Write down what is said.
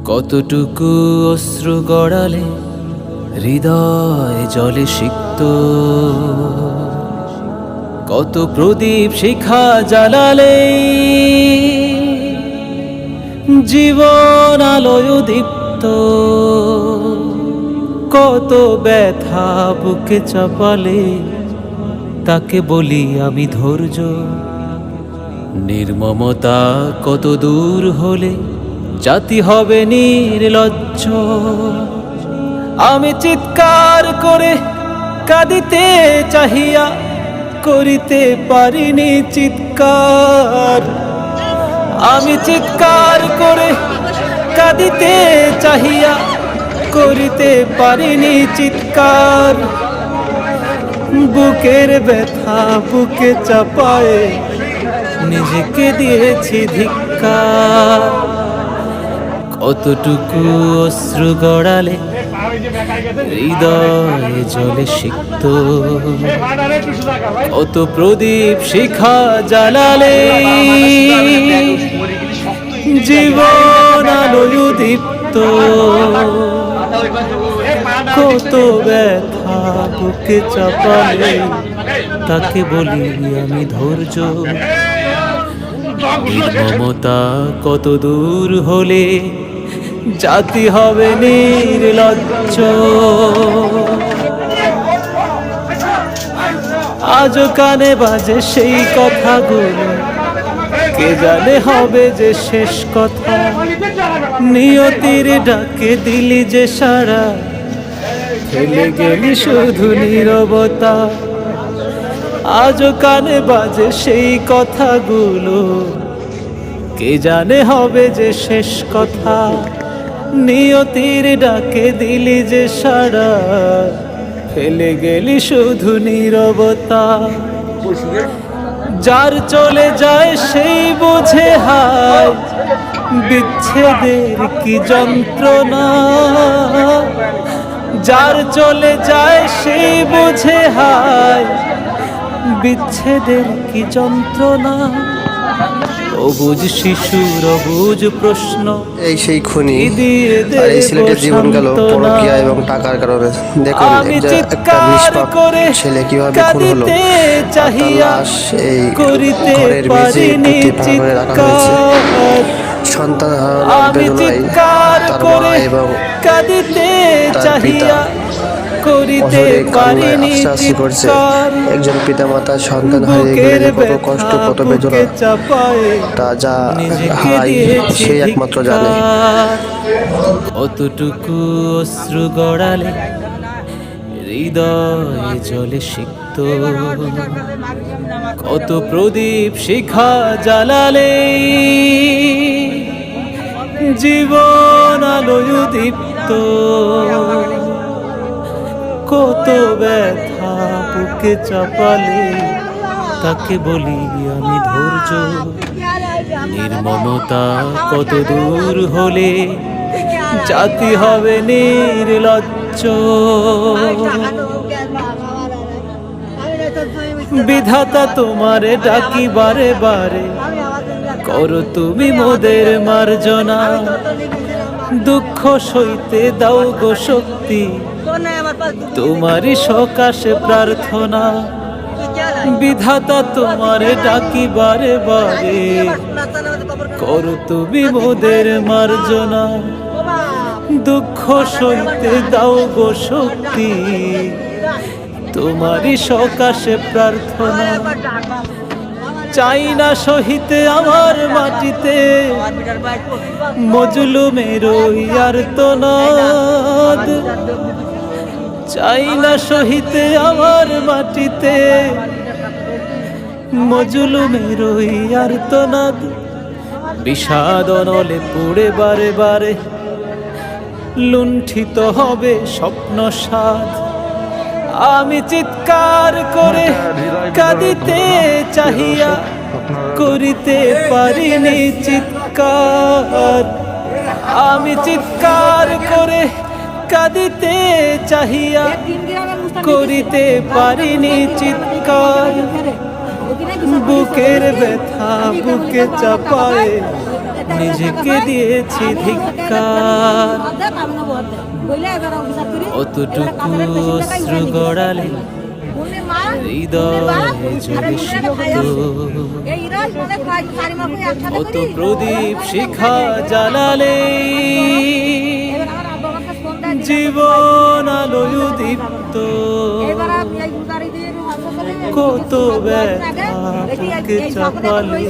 কতটুকু অশ্রু গড়ালে হৃদয় জলে সিক্ত, কত প্রদীপ শিখা জ্বালালে জীবন আলোয় দীপ্ত, কত ব্যথা বুকে চাপালে তাকে বলি আমি ধৈর্য। নির্মমতা কত দূর হলে জাতি হবে নির্লজ্জ। আমি চিৎকার করে কাঁদিতে চাহিয়া করিতে পারিনি চিৎকার। আমি চিৎকার করে কাঁদিতে চাহিয়া করিতে পারিনি চিৎকার। বুকের ব্যথা বুকে চাপায়ে নিজেকে দিয়েছি ধিক্কার। কতটুকু অশ্রু গড়ালে হৃদয় জলে সিক্ত, কত প্রদীপ শিখা জ্বালালে জীবন আলোয় দীপ্ত, কত ব্যথা বুকে চাপালে তাকে বলি আমি ধৈর্য। নির্মমতা কত দূর হলে জাতি হবে নির্লজ্জ। আজও কানে বাজে সেই কথাগুলো, কে জানে হবে যে শেষ কথা। নিয়তির ডাকে দিলি যে সারা, ফেলে গেলি শুধু নীরবতা। আজও কানে বাজে সেই কথাগুলো, কে জানে হবে যে শেষ কথা। নিয়তির ডাকে দিলি যে সারা, ফেলে গেলি শুধু নীরবতা। যার চলে যায় সেই বোঝে হায় বিচ্ছেদের কি যন্ত্রণা। যার চলে যায় সেই বোঝে হায় বিচ্ছেদের কি যন্ত্রণা। অবুঝ শিশুর অবুঝ প্রশ্ন, এই সেই খুনি আর এই ছেলেটার জীবন গেল পরকীয়া এবং টাকার কারণে। দেখুন একটা নিষ্পাপ ছেলে কিভাবে খুন হলো, তার লাশ এই ঘরের মেঝে পুঁতে করে রাখা হয়েছে। সন্তান হারানোর বেদনায় তার মা এবং তার পিতা অঝরে কান্নায় আশ্বাস করছে। একজন পিতা মাতার সন্তান হারিয়ে গেলে কত কষ্ট কত বেদনা তা যা হারাই সে একমাত্র জানে। কতটুকু অশ্রু গড়ালে হৃদয় জলে সিক্ত, কত প্রদীপ শিখা জ্বালালে জীবন আলোয় দীপ্ত, কত ব্যথা বুকে চাপালে তাকে বলি আমি ধৈর্য। নির্মমতা কত দূর হলে জাতি হবে নির্লজ্জ। বিধাতা তোমারে ডাকি বারে বারে, করো তুমি মোদের মার্জনা। দুঃখ সইতে দাও গো শক্তি, তোমারই সকাশে প্রার্থনা। বিধাতা তোমারে ডাকি বারে বারে, করো তুমি মোদের মার্জনা। দুঃখ সইতে দাও গো শক্তি, তোমারই সকাশে প্রার্থনা। চাই না সহিতে আমার মাটিতে মজলুমের আর্তনাদ। চাই না সহিতে আমার মাটিতে মজলুমের আর্তনাদ। বিষাদ অনলে পুড়ে বারে বারে লুণ্ঠিত হবে স্বপ্ন সাধ। আমি চিৎকার করে কাঁদিতে চাহিয়া করিতে পারিনি চিৎকার। আমি চিৎকার করে কাঁদিতে চাহিয়া করিতে পারিনি চিৎকার। বুকের ব্যথা বুকে চাপায়ে নিজেকে দিয়েছি ধিক্কার, অতটুকু অশ্রু গড়ালে হৃদয়ে যদি অত প্রদীপ শিখা জ্বালালে জীবন আলোয় দীপ্ত, কত ব্যথা চাপালে